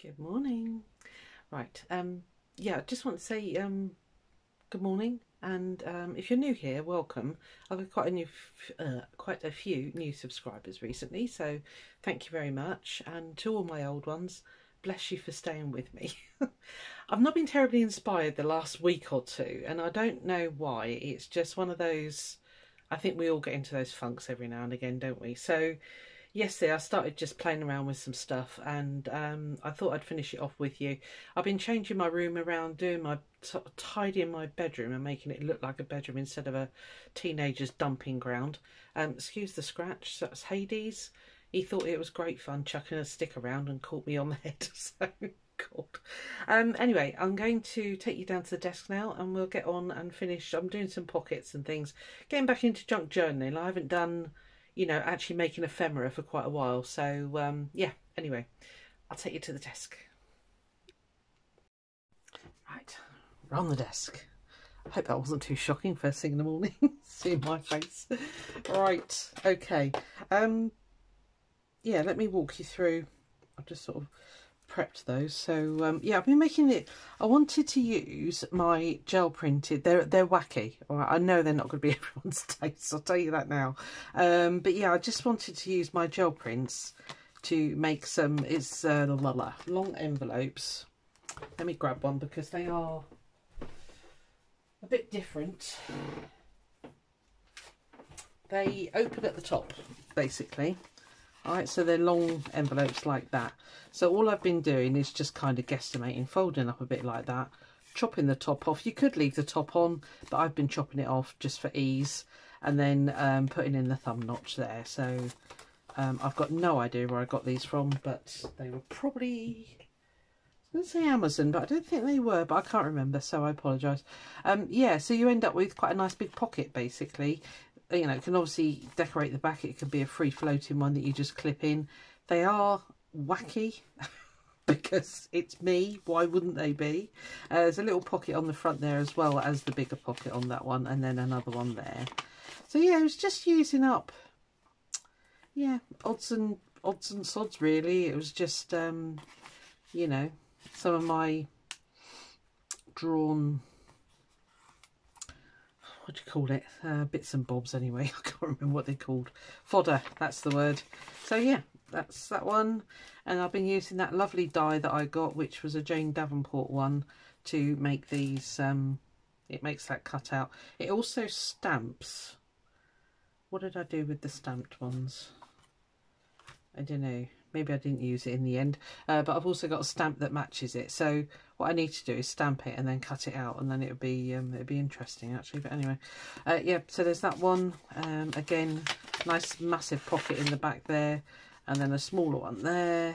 Good morning. Right, yeah, I just want to say good morning, and if you're new here, welcome. I've got quite a few new subscribers recently, so thank you very much. And to all my old ones, bless you for staying with me. I've not been terribly inspired the last week or two, and I don't know why. It's just one of those. I think we all get into those funks every now and again, don't we? So yesterday I started just playing around with some stuff, and I thought I'd finish it off with you. I've been changing my room around, doing my sort of tidying my bedroom and making it look like a bedroom instead of a teenager's dumping ground. Excuse the scratch, so that's Hades. He thought it was great fun chucking a stick around and caught me on the head. So God. Anyway, I'm going to take you down to the desk now and we'll get on and finish. I'm doing some pockets and things, getting back into junk journaling. I haven't done, you know, actually making ephemera for quite a while. So yeah, anyway, I'll take you to the desk. Right, we're on the desk. I hope that wasn't too shocking first thing in the morning. Seeing my face. Right, okay. Yeah, let me walk you through. I've just sort of prepped those. So yeah, I've been making it. I wanted to use my gel printed. They're wacky. All right, I know they're not going to be everyone's taste, I'll tell you that now. But yeah, I just wanted to use my gel prints to make some. It's long envelopes. Let me grab one because they are a bit different. They open at the top, basically. Alright, so they're long envelopes like that. So all I've been doing is just kind of guesstimating, folding up a bit like that, chopping the top off. You could leave the top on, but I've been chopping it off just for ease, and then putting in the thumb notch there. So I've got no idea where I got these from, but they were probably, I was going to say Amazon, but I don't think they were, but I can't remember, so I apologise. Yeah, so you end up with quite a nice big pocket, basically. You know, it can obviously decorate the back. It could be a free floating one that you just clip in. They are wacky because it's me. Why wouldn't they be? There's a little pocket on the front there as well as the bigger pocket on that one, and then another one there. So yeah, it was just using up, yeah, odds and sods really. It was just you know, some of my drawn, what do you call it, bits and bobs anyway. I can't remember what they're called. Fodder, that's the word. So yeah, that's that one. And I've been using that lovely die that I got, which was a Jane Davenport one, to make these. It makes that cutout. It also stamps. What did I do with the stamped ones? I don't know. Maybe I didn't use it in the end, but I've also got a stamp that matches it. So what I need to do is stamp it and then cut it out, and then it'd be interesting actually. But anyway, yeah. So there's that one. Again, nice massive pocket in the back there, and then a smaller one there,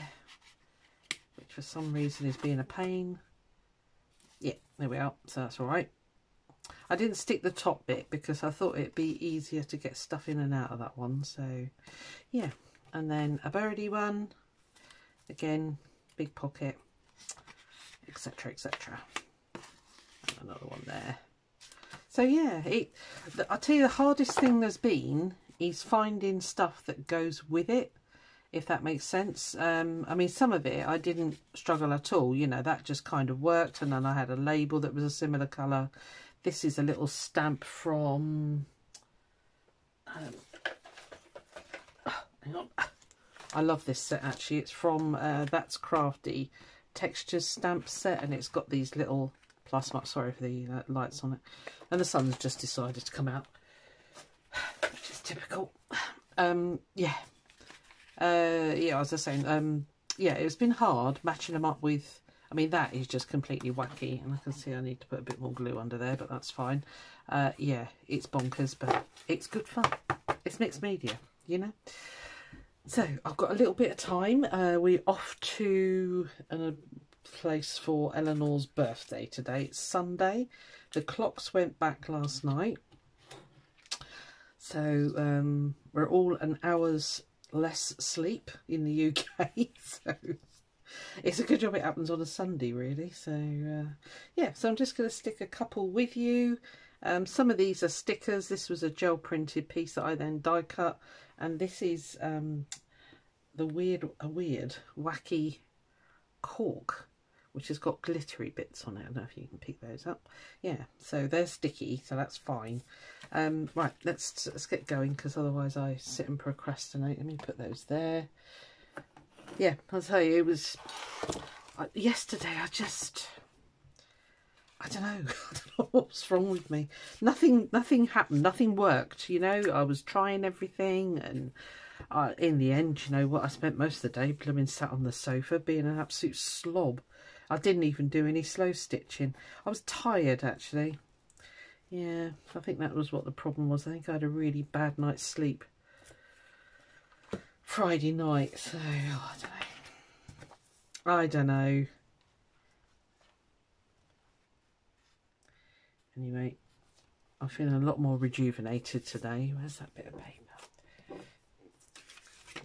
which for some reason is being a pain. Yeah, there we are. So that's all right. I didn't stick the top bit because I thought it'd be easier to get stuff in and out of that one. So yeah. And then a birdie one, again, big pocket, etc, etc. And another one there. So yeah, I'll tell you, the hardest thing there's been is finding stuff that goes with it, if that makes sense. I mean, some of it I didn't struggle at all, you know, that just kind of worked. And then I had a label that was a similar colour. This is a little stamp from... hang on. I love this set actually. It's from That's Crafty Textures stamp set, and it's got these little plus marks. Sorry for the lights on it, and the sun's just decided to come out, which is typical. Yeah, yeah, as I was saying, yeah, it's been hard matching them up with. I mean, that is just completely wacky, and I can see I need to put a bit more glue under there, but that's fine. Yeah, it's bonkers, but it's good fun. It's mixed media, you know. So I've got a little bit of time. We're off to a place for Eleanor's birthday today. It's Sunday. The clocks went back last night, so we're all an hour's less sleep in the UK. So it's a good job it happens on a Sunday, really. So yeah, so I'm just going to stick a couple with you. Some of these are stickers. This was a gel printed piece that I then die cut, and this is a weird wacky cork, which has got glittery bits on it. I don't know if you can pick those up. Yeah, so they're sticky, so that's fine. Right, let's get going, because otherwise I sit and procrastinate. Let me put those there. Yeah, I'll tell you, it was yesterday. I don't know. I don't know what's wrong with me. Nothing happened. Nothing worked. You know, I was trying everything, and in the end, you know what? I spent most of the day blooming sat on the sofa being an absolute slob. I didn't even do any slow stitching. I was tired, actually. Yeah, I think that was what the problem was. I think I had a really bad night's sleep Friday night. So, oh, I don't know. Anyway, I'm feeling a lot more rejuvenated today. Where's that bit of paper?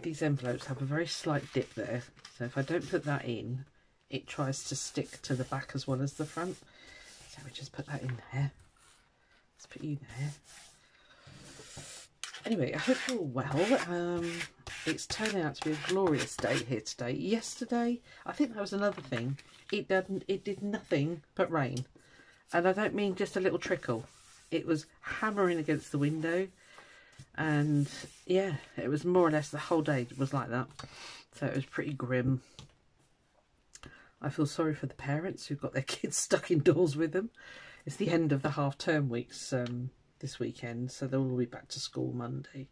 These envelopes have a very slight dip there. So if I don't put that in, it tries to stick to the back as well as the front. So we just put that in there. Let's put you there. Anyway, I hope you're all well. It's turning out to be a glorious day here today. Yesterday, I think that was another thing. It did nothing but rain. And I don't mean just a little trickle. It was hammering against the window. And yeah, it was more or less the whole day was like that. So it was pretty grim. I feel sorry for the parents who've got their kids stuck indoors with them. It's the end of the half-term weeks this weekend, so they'll all be back to school Monday.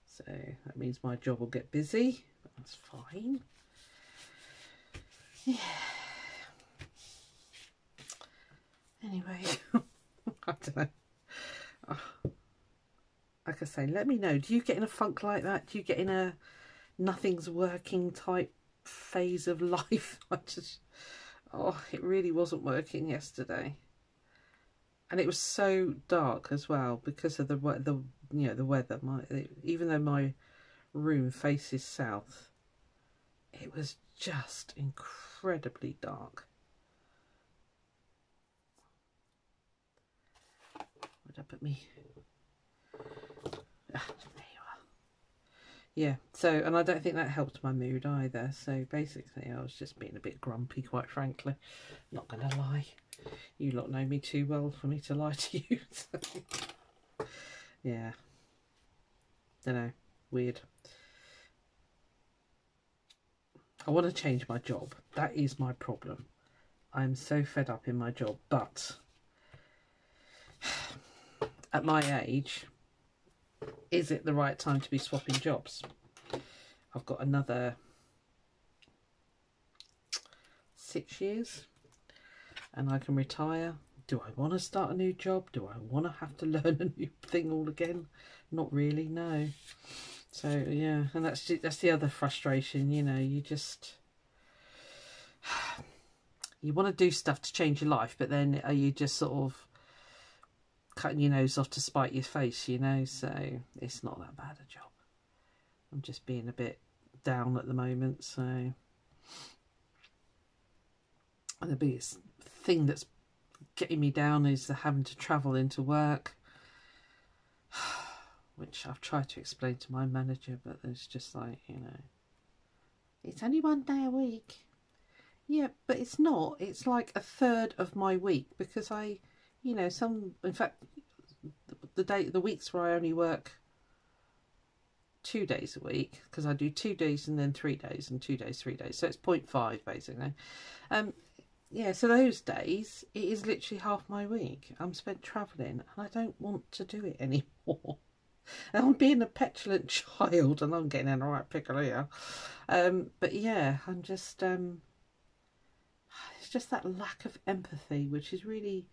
So that means my job will get busy, but that's fine. Yeah. Anyway, I don't know. Oh, like I say, let me know. Do you get in a funk like that? Do you get in a nothing's working type phase of life? It really wasn't working yesterday, and it was so dark as well because of the weather. Even though my room faces south, it was just incredibly dark. Where'd I put me? There you are. Yeah, so, and I don't think that helped my mood either. So basically I was just being a bit grumpy, quite frankly. Not gonna lie. You lot know me too well for me to lie to you. So, yeah. Don't know. Weird. I want to change my job. That is my problem. I'm so fed up in my job, but at my age, is it the right time to be swapping jobs? I've got another 6 years and I can retire. Do I want to start a new job? Do I want to have to learn a new thing all again? Not really, no. So yeah, and that's the other frustration, you know, you want to do stuff to change your life, but then are you just sort of cutting your nose off to spite your face, you know? So it's not that bad a job. I'm just being a bit down at the moment. So, and the biggest thing that's getting me down is having to travel into work, which I've tried to explain to my manager, but it's just like, you know, it's only 1 day a week. Yeah, but it's not. It's like a third of my week, because you know, in fact, the weeks where I only work 2 days a week, because I do 2 days and then 3 days and 2 days, 3 days. So it's 0.5 basically. Yeah, so those days, it is literally half my week. I'm spent travelling and I don't want to do it anymore. And I'm being a petulant child and I'm getting in a right pickle here. But yeah, I'm just, it's just that lack of empathy, which is really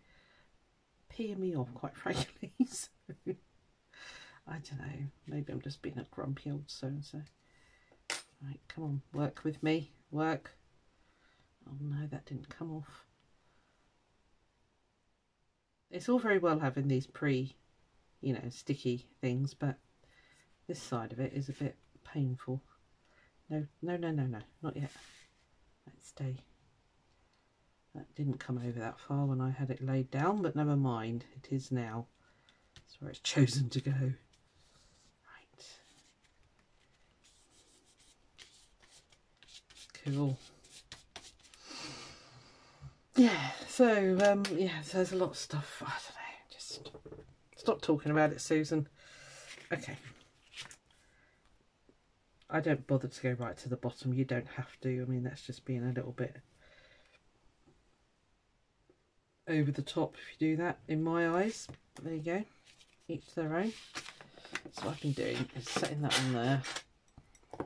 peeing me off, quite frankly. So, I don't know, maybe I'm just being a grumpy old so-and-so. Right, come on, work with me, work. Oh no, that didn't come off. It's all very well having these you know, sticky things, but this side of it is a bit painful. No, not yet. Let's stay. That didn't come over that far when I had it laid down, but never mind, it is now. That's where it's chosen to go. Right. Cool. yeah, so yeah, so there's a lot of stuff. I don't know, just stop talking about it, Susan. Okay, I don't bother to go right to the bottom. You don't have to. I mean, that's just being a little bit over the top if you do that, in my eyes. There you go, each their own. So what I've been doing is setting that on there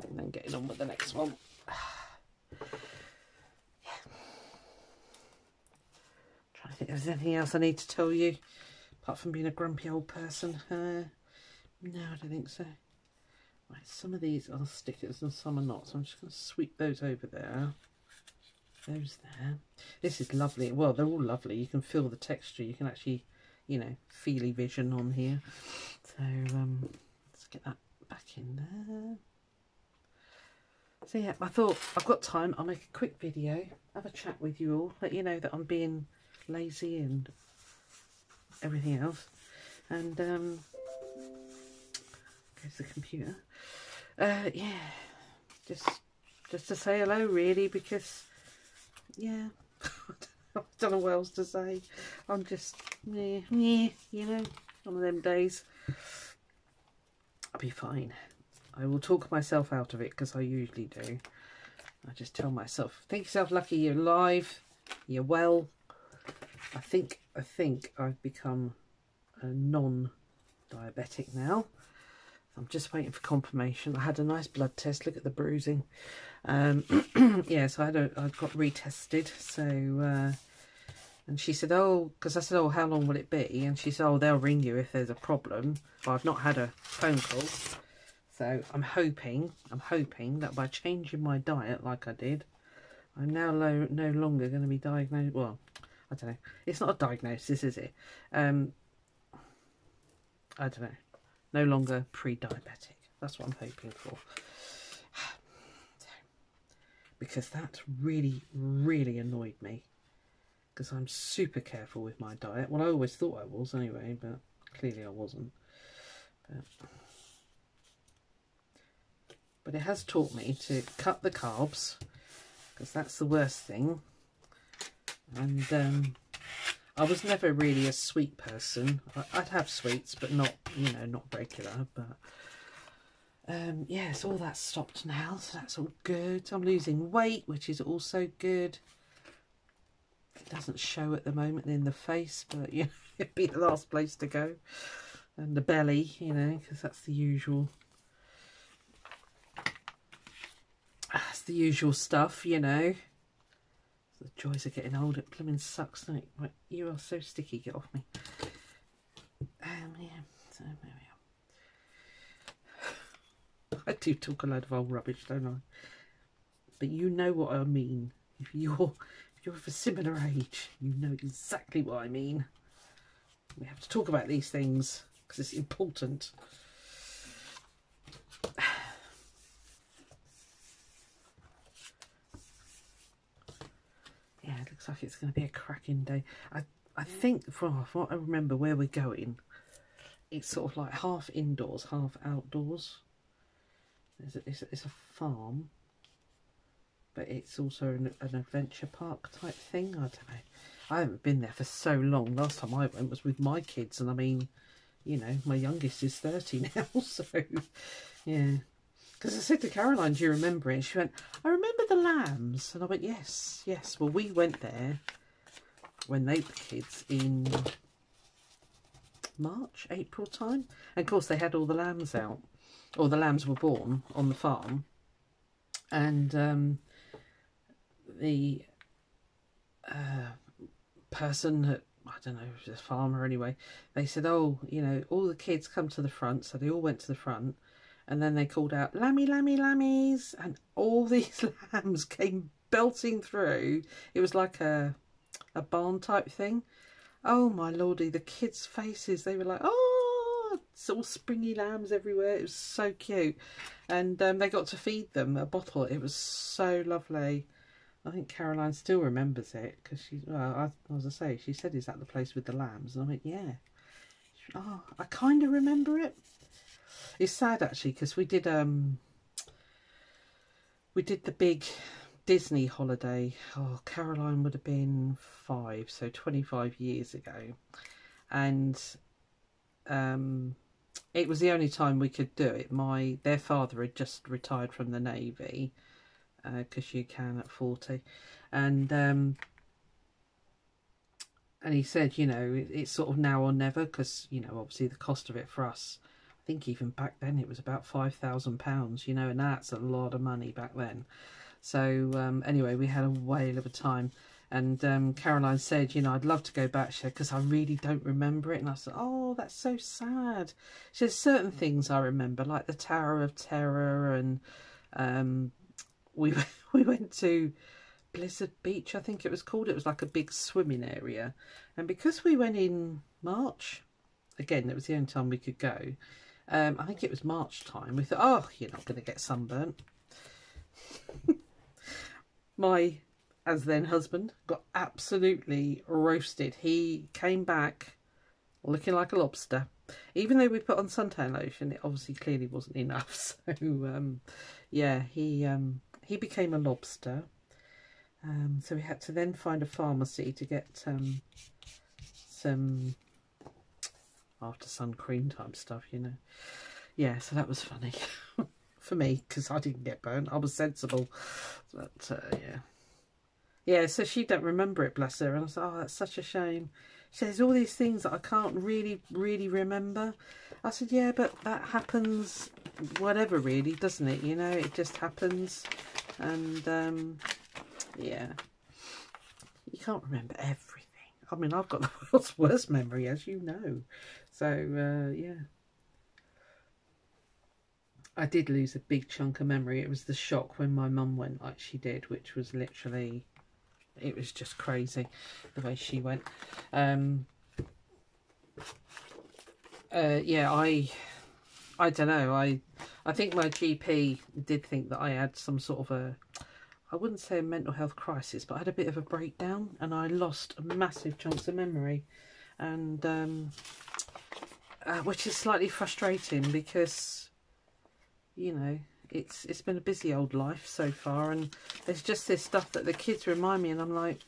and then getting on with the next one. Trying to think if there's anything else I need to tell you apart from being a grumpy old person. No, I don't think so. Right, some of these are stickers and some are not, so I'm just going to sweep those over there. Those there. This is lovely. Well, they're all lovely. You can feel the texture. You can actually, you know, feely vision on here. So let's get that back in there. So yeah, I thought I've got time. I'll make a quick video, have a chat with you all, let you know that I'm being lazy and everything else. And goes the computer. Yeah, just to say hello, really, because yeah, I don't know what else to say. I'm just yeah, you know, one of them days. I'll be fine. I will talk myself out of it, because I usually do. I just tell myself, think yourself lucky you're alive, you're well. I think I've become a non-diabetic now. I'm just waiting for confirmation. I had a nice blood test. Look at the bruising. Yeah, so I got retested. So, and she said, oh, because I said, oh, how long will it be? And she said, oh, they'll ring you if there's a problem. Well, I've not had a phone call. So I'm hoping that by changing my diet like I did, I'm now no longer going to be diagnosed. Well, I don't know. It's not a diagnosis, is it? I don't know. No longer pre-diabetic. That's what I'm hoping for. Because that really, really annoyed me. Because I'm super careful with my diet. Well, I always thought I was anyway, but clearly I wasn't. But it has taught me to cut the carbs, because that's the worst thing. And I was never really a sweet person. I'd have sweets, but not, you know, not regular. But yes, all that's stopped now, so that's all good. I'm losing weight, which is also good. It doesn't show at the moment in the face, but you know, it'd be the last place to go. And the belly, you know, because that's the usual. That's the usual stuff, you know. The joys of getting old, it blooming sucks, doesn't it? Right, you are so sticky, get off me. Yeah, so there we are. I do talk a load of old rubbish, don't I? But you know what I mean. If you're of a similar age, you know exactly what I mean. We have to talk about these things because it's important. Yeah, it looks like it's going to be a cracking day. I think from what I remember where we're going, it's sort of like half indoors, half outdoors. It's a farm, but it's also an adventure park type thing. I don't know. I haven't been there for so long. Last time I went was with my kids, and I mean, you know, my youngest is 30 now, so yeah. Because I said to Caroline, do you remember it? And she went, I remember the lambs. And I went, yes, yes. Well, we went there when they were kids in March, April time. And of course, they had all the lambs out. Or the lambs were born on the farm. And the person that, I don't know, if it was a farmer anyway, they said, oh, you know, all the kids come to the front. So they all went to the front. And then they called out, lammy, lammy, lammies. And all these lambs came belting through. It was like a barn type thing. Oh, my lordy, the kids' faces. They were like, oh, it's all springy lambs everywhere. It was so cute. And they got to feed them a bottle. It was so lovely. I think Caroline still remembers it. Because she, well, as I say, she said, is that the place with the lambs? And I went, yeah. Oh, I kind of remember it. It's sad actually because we did the big Disney holiday. Oh, Caroline would have been 5, so 25 years ago. And it was the only time we could do it. Their father had just retired from the Navy, because you can at 40. And he said, you know, it's sort of now or never, because, you know, obviously the cost of it for us, I think even back then it was about £5,000, you know, and that's a lot of money back then. So anyway, we had a whale of a time. And Caroline said, you know, I'd love to go back, because I really don't remember it. And I said, oh, that's so sad. She said, certain things I remember, like the Tower of Terror. And we went to Blizzard Beach, I think it was called. It was like a big swimming area. And because we went in March, again, it was the only time we could go. I think it was March time. We thought, oh, you're not going to get sunburnt. My as then husband got absolutely roasted. He came back looking like a lobster. Even though we put on suntan lotion, it obviously clearly wasn't enough. So yeah, he became a lobster. So we had to then find a pharmacy to get some after sun cream type stuff, you know. Yeah, so that was funny for me, because I didn't get burnt. I was sensible. But yeah. Yeah, so she don't remember it, bless her. And I said, oh, that's such a shame. She says, all these things that I can't really remember. I said, yeah, but that happens whatever, really, doesn't it? You know, it just happens. And yeah, you can't remember everything. I mean, I've got the world's worst memory, as you know. So yeah, I did lose a big chunk of memory. It was the shock when my mum went like she did, which was literally, it was just crazy the way she went. Yeah, I don't know. I think my GP did think that I had some sort of a, I wouldn't say a mental health crisis, but I had a bit of a breakdown and I lost massive chunks of memory. And which is slightly frustrating, because, you know, it's been a busy old life so far, and there's just this stuff that the kids remind me, and I'm like,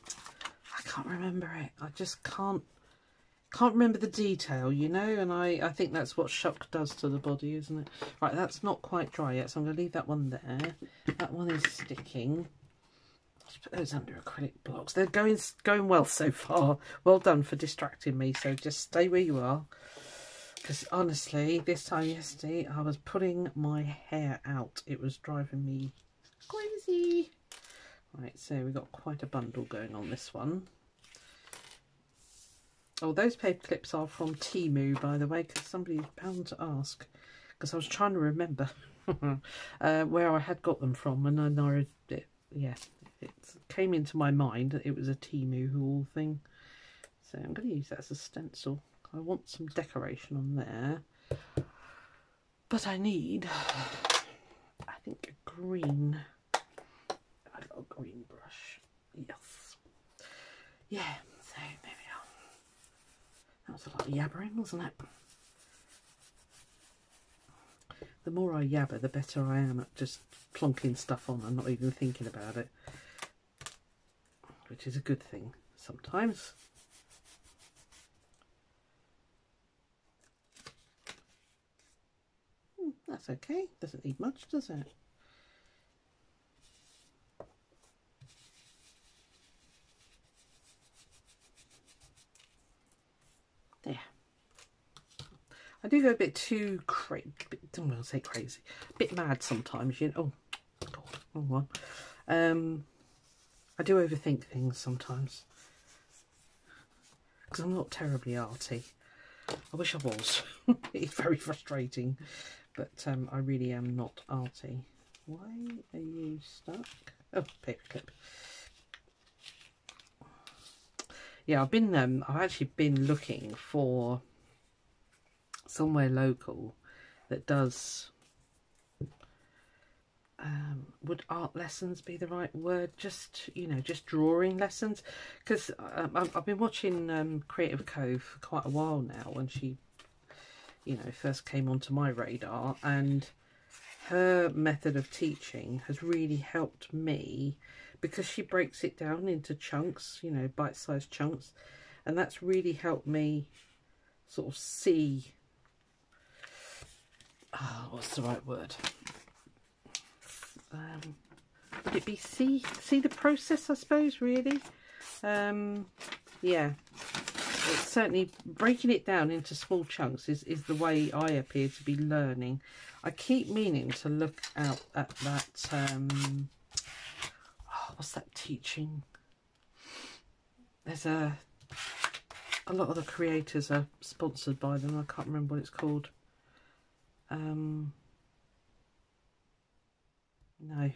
I can't remember it. I just can't remember the detail, you know. And I think that's what shock does to the body, isn't it? Right, that's not quite dry yet, so I'm going to leave that one there. That one is sticking. Let's put those under acrylic blocks. They're going well so far. Well done for distracting me. So just stay where you are. Because honestly, this time yesterday, I was pulling my hair out. It was driving me crazy. Right, so we've got quite a bundle going on this one. Oh, those paper clips are from Temu, by the way, because somebody's bound to ask. Because I was trying to remember where I had got them from, and then it came into my mind that it was a Temu haul thing. So I'm going to use that as a stencil. I want some decoration on there, but I need, I think, a green. I got a green brush. Yes. Yeah. So there we are. That was a lot of yabbering, wasn't it? The more I yabber, the better I am at just plonking stuff on and not even thinking about it, which is a good thing sometimes. That's okay. Doesn't need much, does it? There. I do go a bit too crazy. I'm going to say crazy. A bit mad sometimes, you know. Oh, God. Wrong one. I do overthink things sometimes, because I'm not terribly arty. I wish I was. It's very frustrating. But I really am not arty. Why are you stuck? Oh, paperclip. Yeah, I've actually been looking for somewhere local that does, would art lessons be the right word? Just, you know, just drawing lessons. Because I've been watching Creative Cove for quite a while now, and she, you know, first came onto my radar, and her method of teaching has really helped me, because she breaks it down into chunks, you know, bite-sized chunks, and that's really helped me sort of see, what's the right word? Would it be see the process, I suppose, really? Yeah, it's certainly breaking it down into small chunks is the way I appear to be learning. I keep meaning to look out at that, what's that teaching? There's a lot of the creators are sponsored by them. I can't remember what it's called. No,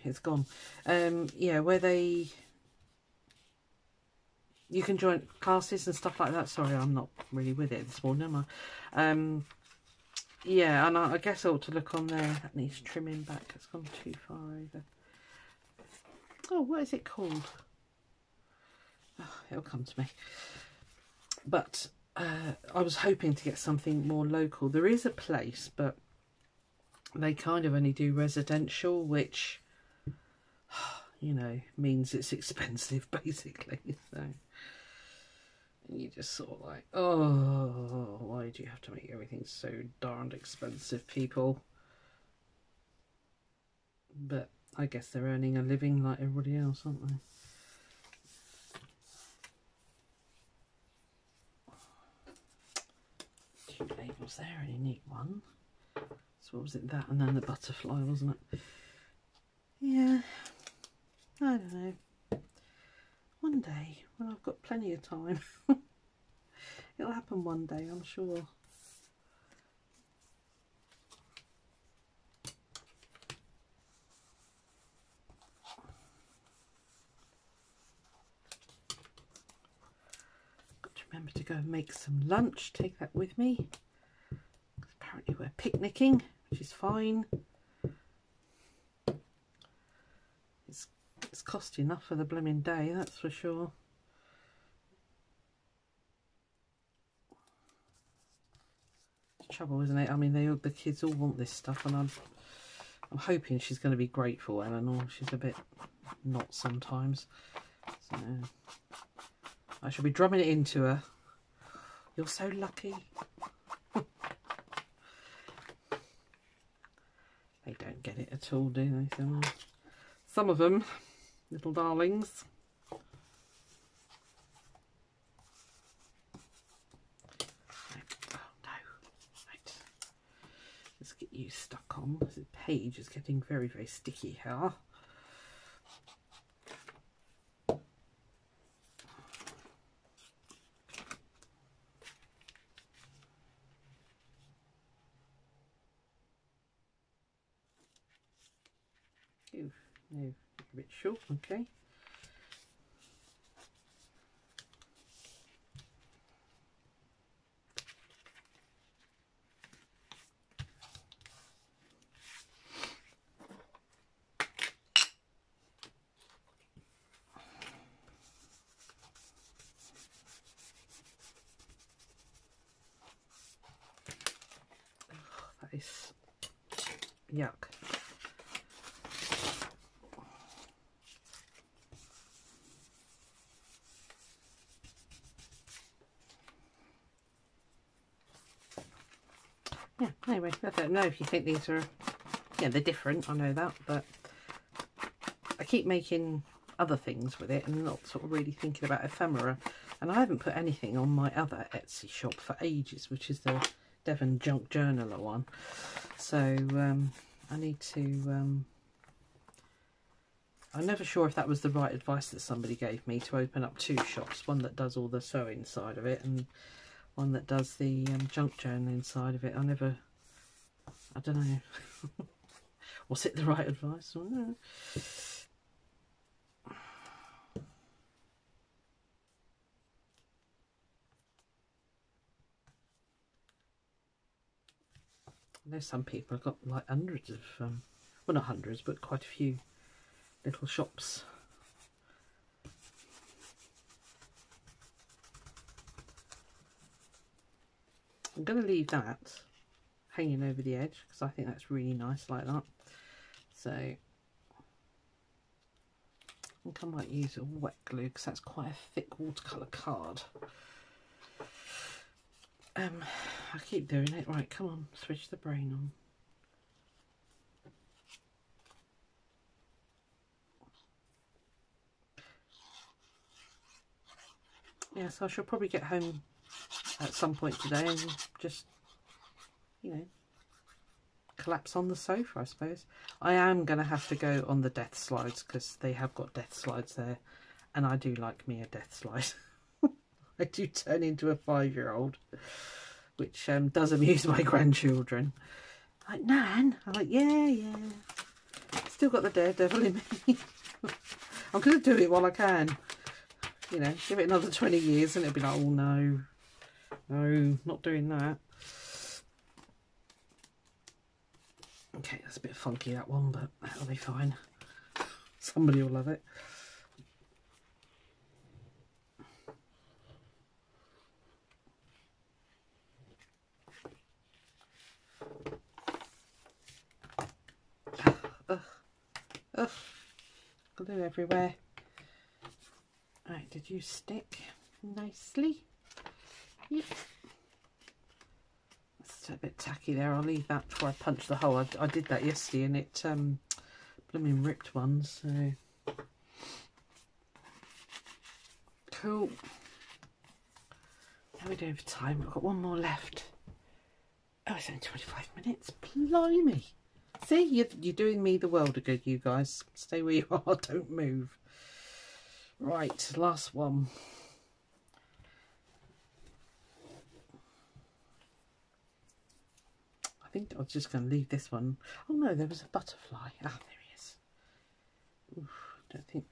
it's gone. Yeah, where you can join classes and stuff like that. Sorry, I'm not really with it this morning, am I? Yeah, and I guess I ought to look on there. That needs trimming back. It's gone too far over. Oh, what is it called? Oh, it'll come to me. But I was hoping to get something more local. There is a place, but they kind of only do residential, which, you know, means it's expensive, basically. So you just sort of like, oh, why do you have to make everything so darned expensive, people? But I guess they're earning a living like everybody else, aren't they? Two labels there, and a neat one. So what was it, that and then the butterfly, wasn't it? Yeah, I don't know. One day, when I've got plenty of time, it'll happen one day, I'm sure. Got to remember to go and make some lunch, take that with me. Apparently we're picnicking, which is fine. It's cost enough for the blooming day, that's for sure. It's trouble, isn't it? I mean, the kids all want this stuff, and I'm hoping she's going to be grateful, Eleanor. She's a bit not sometimes. So I shall be drumming it into her. You're so lucky. They don't get it at all, do they? Some of them, little darlings. Oh no. Right. Let's get you stuck on. This page is getting very, very sticky here. Ooh, no, a bit short, okay. That is yuck. Yeah, anyway, I don't know if you think these are, yeah, they're different, I know that, but I keep making other things with it and not sort of really thinking about ephemera. And I haven't put anything on my other Etsy shop for ages, which is the Devon Junk Journaler one. So I need to, I'm never sure if that was the right advice that somebody gave me, to open up two shops, one that does all the sewing side of it and one that does the junk journaling side of it. I don't know. Was it the right advice? I don't know. I know some people have got like hundreds of, well, not hundreds, but quite a few little shops. I'm going to leave that hanging over the edge because I think that's really nice like that. So think I might use a wet glue because that's quite a thick watercolour card. I keep doing it. Right, come on, switch the brain on. Yes, I shall probably get home at some point today and just, you know, collapse on the sofa, I suppose. I am going to have to go on the death slides because they have got death slides there, and I do like me a death slide. I do turn into a 5-year-old, which does amuse my grandchildren. Like, Nan? I'm like, yeah. Still got the daredevil in me. I'm going to do it while I can. You know, give it another 20 years and it'll be like, oh no, not doing that. Okay, that's a bit funky, that one, but that'll be fine. Somebody will love it. Glue everywhere. Right, did you stick nicely? Yeah. That's a bit tacky there. I'll leave that before I punch the hole. I did that yesterday and it blooming ripped one, so cool. How are we doing for time? I've got one more left. Oh, it's only 25 minutes. Blimey. See, you're doing me the world of good, you guys. Stay where you are, don't move. Right, last one. I think I was just going to leave this one. Oh no, there was a butterfly. Ah, there he is. Oof,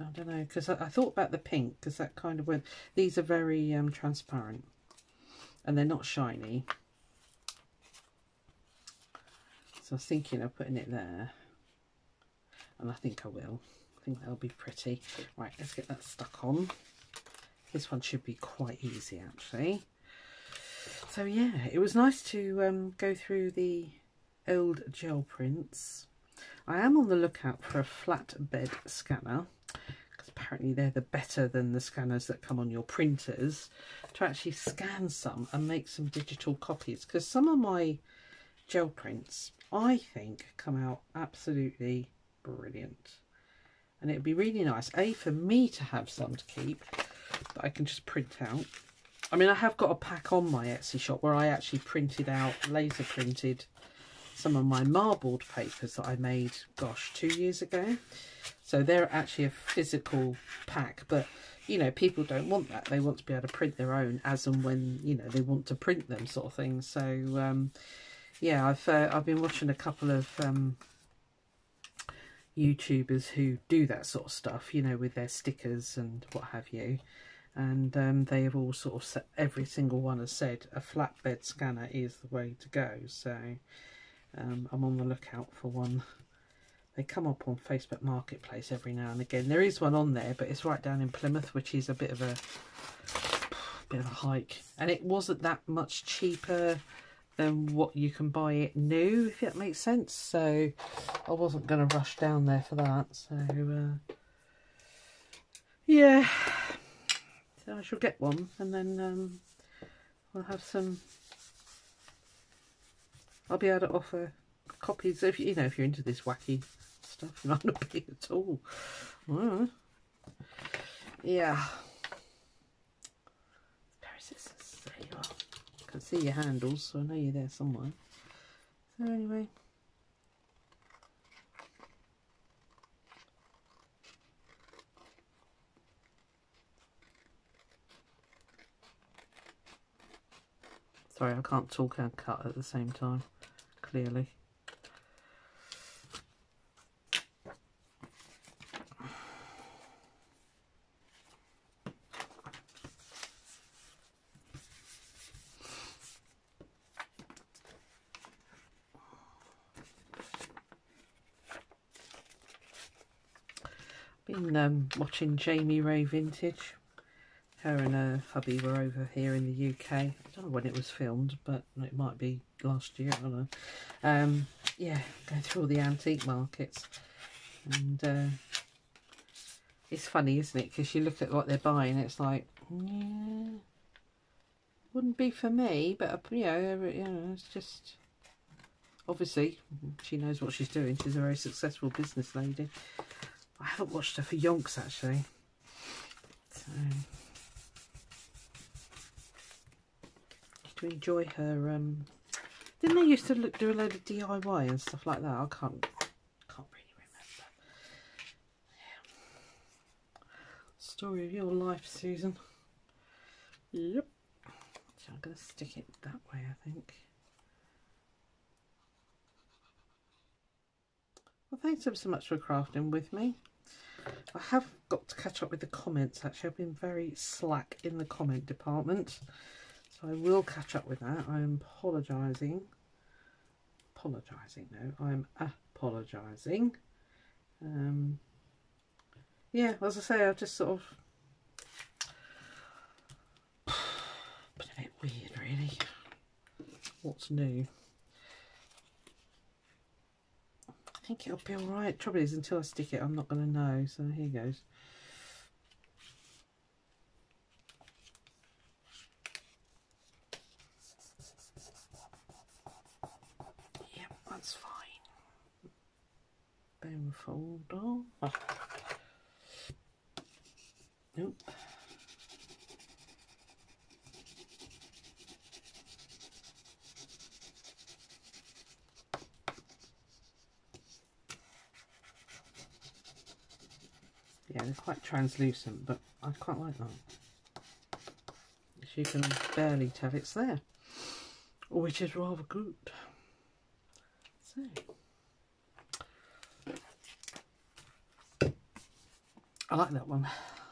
I don't know, because I thought about the pink, because that kind of went. These are very transparent, and they're not shiny. So I was thinking of putting it there, and I think I will. I think that'll be pretty. Right, let's get that stuck on. This one should be quite easy, actually. So yeah, it was nice to go through the old gel prints. I am on the lookout for a flatbed scanner, because apparently they're the better than the scanners that come on your printers, to actually scan some and make some digital copies, because some of my gel prints I think come out absolutely brilliant. And it'd be really nice, for me to have some to keep that I can just print out. I mean, I have got a pack on my Etsy shop where I actually printed out, laser printed some of my marbled papers that I made, gosh, 2 years ago. So they're actually a physical pack, but, you know, people don't want that. They want to be able to print their own as and when, you know, they want to print them, sort of thing. So, yeah, I've been watching a couple of YouTubers who do that sort of stuff, you know, with their stickers and what have you, and they have all sort of said, every single one has said a flatbed scanner is the way to go. So I'm on the lookout for one. They come up on Facebook Marketplace every now and again. There is one on there, but it's right down in Plymouth, which is a bit of a hike, and it wasn't that much cheaper than what you can buy it new, if that makes sense. So I wasn't going to rush down there for that. So yeah, so I shall get one, and then we'll have some. I'll be able to offer copies if you know, if you're into this wacky stuff. You're not going to be at all. Yeah. Pair of scissors. There you are. I can see your handles, so I know you're there somewhere. So anyway, sorry, I can't talk and cut at the same time, clearly. Been watching Jamie Ray Vintage. Her and her hubby were over here in the UK. I don't know when it was filmed, but it might be last year, I don't know. Yeah, going through all the antique markets. And It's funny, isn't it? Because you look at what they're buying, it's like, yeah, wouldn't be for me, but you know, it's just, obviously she knows what she's doing. She's a very successful business lady. I haven't watched her for yonks actually. So, to enjoy her. Didn't they used to do a load of DIY and stuff like that? I can't really remember. Yeah. Story of your life, Susan. Yep. So I'm going to stick it that way, I think. Well, thanks ever so much for crafting with me. I have got to catch up with the comments actually. I've been very slack in the comment department, so I will catch up with that. I'm apologising. No, I'm apologising. Yeah, as I say, I've just sort of been a bit weird really. What's new? I think it'll be alright. Trouble is, until I stick it, I'm not going to know. So here goes. Yep, that's fine. Bone folder. Oh. Nope. Yeah, they're quite translucent, but I quite like that. So you can barely tell it's there, which is rather good. So, I like that one.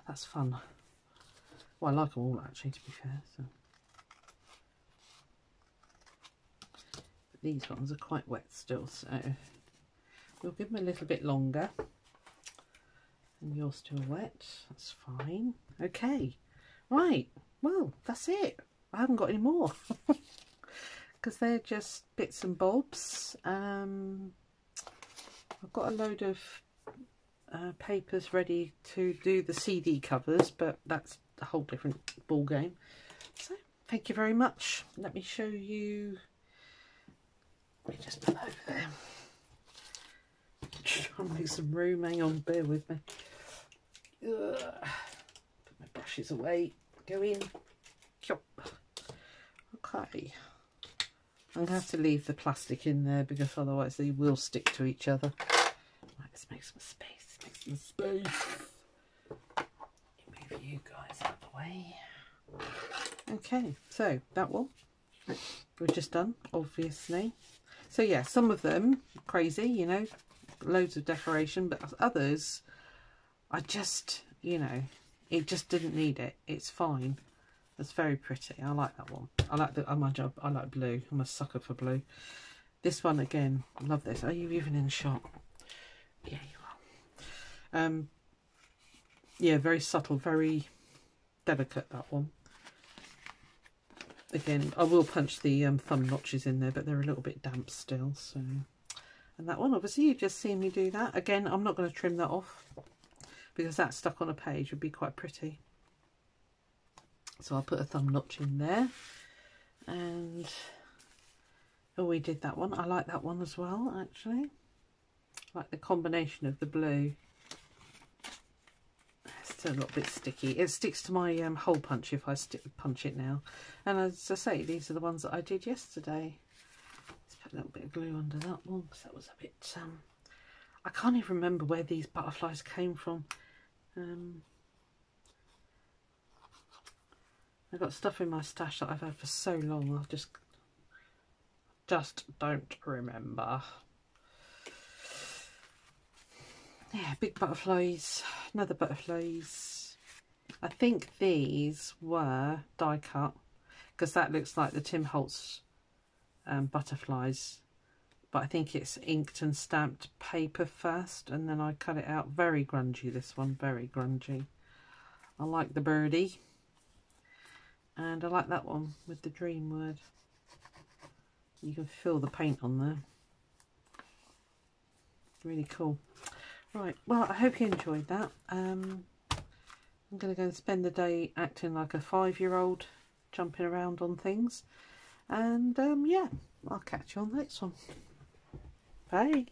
That's fun. Well, I like them all actually, to be fair. So, but these ones are quite wet still, so we'll give them a little bit longer. And you're still wet, that's fine. Okay, right, well, that's it. I haven't got any more because they're just bits and bobs. I've got a load of papers ready to do the CD covers, but that's a whole different ball game. So thank you very much. Let me show you. Let me just put over there. Try and make some room. Hang on, bear with me. Put my brushes away. Go in. Okay. I'm going to have to leave the plastic in there because otherwise they will stick to each other. Right, let's make some space. Make some space. Move you guys out of the way. Okay, so that one we've just done, obviously. So yeah, some of them crazy, you know, loads of decoration, but others I just, you know, it just didn't need it. It's fine. It's very pretty. I like that one. I like the, I like blue. I'm a sucker for blue. This one again, I love this. Are you even in shot? Yeah, you are. Yeah, very subtle, very delicate, that one. Again, I will punch the thumb notches in there, but they're a little bit damp still. So, and that one, obviously, you've just seen me do that. Again, I'm not going to trim that off because that stuck on a page would be quite pretty. So I'll put a thumb notch in there. And oh, we did that one. I like that one as well, actually. I like the combination of the blue. It's still a little bit sticky. It sticks to my hole punch if I punch it now. And as I say, these are the ones that I did yesterday. Let's put a little bit of glue under that one because that was a bit... I can't even remember where these butterflies came from. I've got stuff in my stash that I've had for so long, I just don't remember. Yeah, big butterflies, another butterflies. I think these were die cut because that looks like the Tim Holtz butterflies. But I think it's inked and stamped paper first and then I cut it out. Very grungy, this one, very grungy. I like the birdie. And I like that one with the dream word. You can feel the paint on there. Really cool. Right, well, I hope you enjoyed that. I'm going to go and spend the day acting like a 5-year-old, jumping around on things. And yeah, I'll catch you on the next one. Bye.